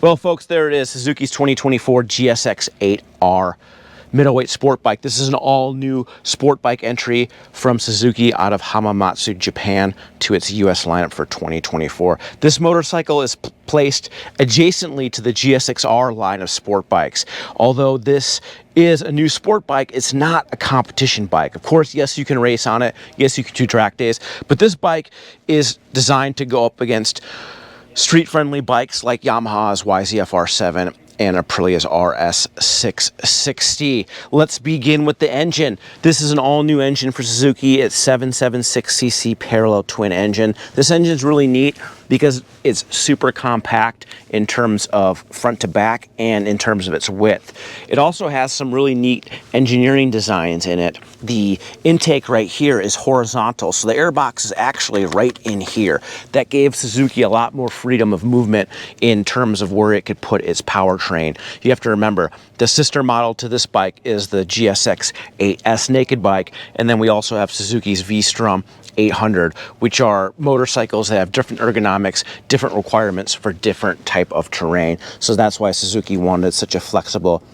Well, folks, there it is, Suzuki's 2024 GSX-8R middleweight sport bike. This is an all-new sport bike entry from Suzuki out of Hamamatsu, Japan, to its US lineup for 2024. This motorcycle is placed adjacently to the GSX-R line of sport bikes. Although this is a new sport bike, it's not a competition bike. Of course, yes, you can race on it. Yes, you can do track days. But this bike is designed to go up against street-friendly bikes like Yamaha's YZF-R7 and Aprilia's RS660. Let's begin with the engine. This is an all-new engine for Suzuki. It's 776cc parallel twin engine. This engine is really neat because it's super compact in terms of front to back and in terms of its width. It also has some really neat engineering designs in it. The intake right here is horizontal, so the airbox is actually right in here. That gave Suzuki a lot more freedom of movement in terms of where it could put its powertrain. You have to remember, the sister model to this bike is the GSX-8S naked bike, and then we also have Suzuki's V-Strom 800, which are motorcycles that have different ergonomics, different requirements for different type of terrain. So that's why Suzuki wanted such a flexible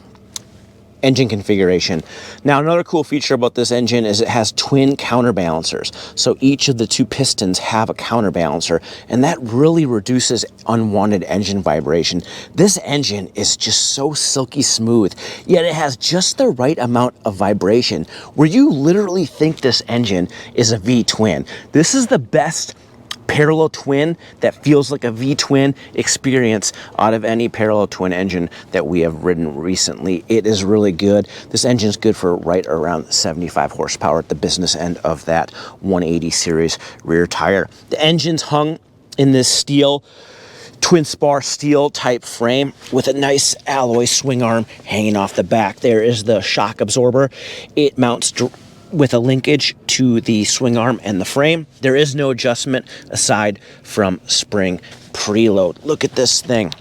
engine configuration. Now, another cool feature about this engine is it has twin counterbalancers. So each of the two pistons have a counterbalancer, and that really reduces unwanted engine vibration. This engine is just so silky smooth, yet it has just the right amount of vibration where you literally think this engine is a V-twin. This is the best parallel twin that feels like a V-twin experience out of any parallel twin engine that we have ridden recently. It is really good. This engine is good for right around 75 horsepower at the business end of that 180 series rear tire. The engine's hung in this steel, twin spar steel type frame with a nice alloy swing arm hanging off the back. There is the shock absorber. It mounts with a linkage to the swing arm and the frame. There is no adjustment aside from spring preload. Look at this thing.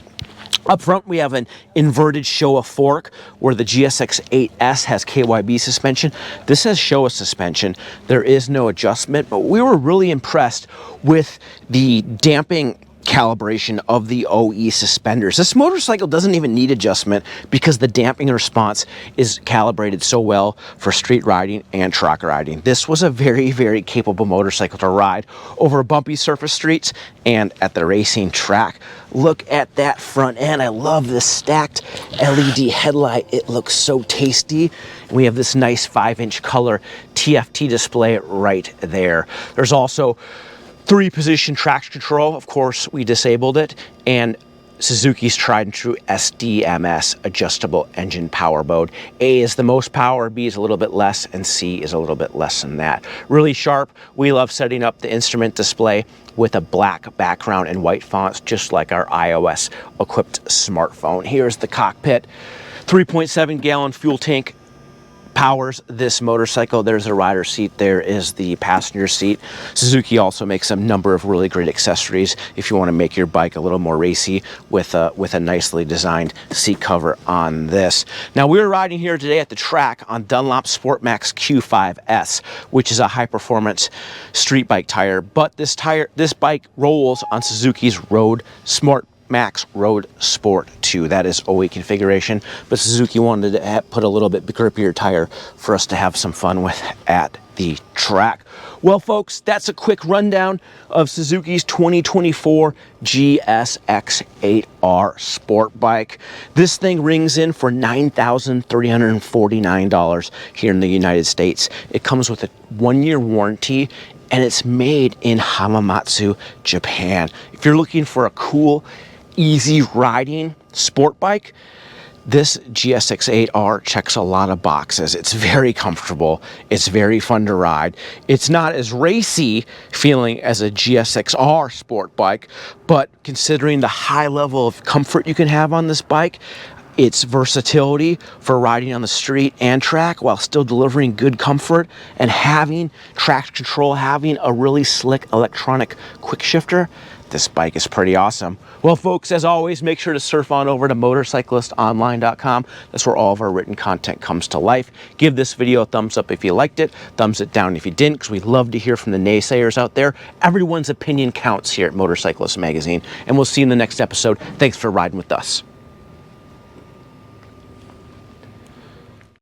Up front, we have an inverted Showa fork where the GSX-8S has KYB suspension. This has Showa suspension. There is no adjustment, but we were really impressed with the damping calibration of the OE suspenders. This motorcycle doesn't even need adjustment because the damping response is calibrated so well for street riding and track riding. This was a very, very capable motorcycle to ride over bumpy surface streets and at the racing track. Look at that front end. I love this stacked LED headlight. It looks so tasty. We have this nice 5-inch color TFT display right there. There's also 3-position traction control. Of course, we disabled it, and Suzuki's tried and true SDMS, adjustable engine power mode. A is the most power, B is a little bit less, and C is a little bit less than that. Really sharp. We love setting up the instrument display with a black background and white fonts, just like our iOS equipped smartphone. Here's the cockpit. 3.7 gallon fuel tank powers this motorcycle. There's a rider seat. There is the passenger seat. Suzuki also makes a number of really great accessories if you want to make your bike a little more racy with a nicely designed seat cover on this. Now, we're riding here today at the track on Dunlop Sportmax Q5S, which is a high-performance street bike tire. But this bike rolls on Suzuki's Road Max Road Sport 2. That is OE configuration, but Suzuki wanted to put a little bit grippier tire for us to have some fun with at the track. Well, folks, that's a quick rundown of Suzuki's 2024 GSX-8R sport bike. This thing rings in for $9,349 here in the United States. It comes with a 1-year warranty, and it's made in Hamamatsu, Japan. If you're looking for a cool, easy riding sport bike, this GSX-8R checks a lot of boxes. It's very comfortable. It's very fun to ride. It's not as racy feeling as a GSX-R sport bike, but considering the high level of comfort you can have on this bike, its versatility for riding on the street and track while still delivering good comfort and having traction control, having a really slick electronic quick shifter, this bike is pretty awesome. Well, folks, as always, make sure to surf on over to motorcyclistonline.com. That's where all of our written content comes to life. Give this video a thumbs up if you liked it, thumbs it down if you didn't, because we love to hear from the naysayers out there. Everyone's opinion counts here at Motorcyclist Magazine, and we'll see you in the next episode. Thanks for riding with us.